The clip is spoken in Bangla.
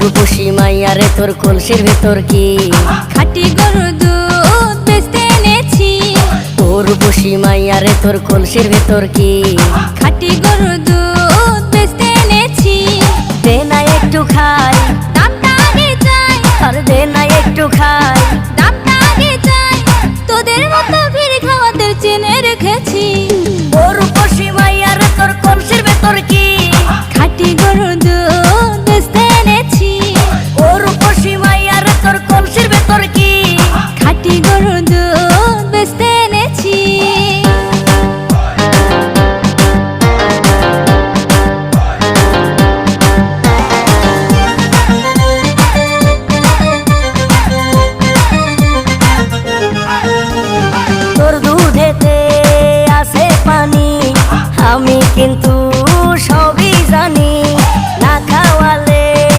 রূপসী মাইয়া রে তোর কলসির ভেতর কি খাঁটি গরুর দুধ বেচতে এনেছি। ও রূপসী মাইয়া রে তোর কলসির ভেতর কি খাঁটি গরুর দুধ বেচতে এনেছি। দে না একটু খাই, দামটা আগে চাই, আর দে না একটু খাই। দামটা আগে চাই, তোদের মতো ভিড় খাওয়াতে চেনে রেখেছি। ও রূপসী মাইয়া রে তোর কলসির ভেতর কি খাঁটি গরুর দুধ বেচতে এনেছি। ও রূপসী মাইয়া রে তোর কলসির ভেতর কি খাঁটি গরুর দুধ বেচতে এনেছি। তোর দুধেতে আছে পানি, আমি কিন্তু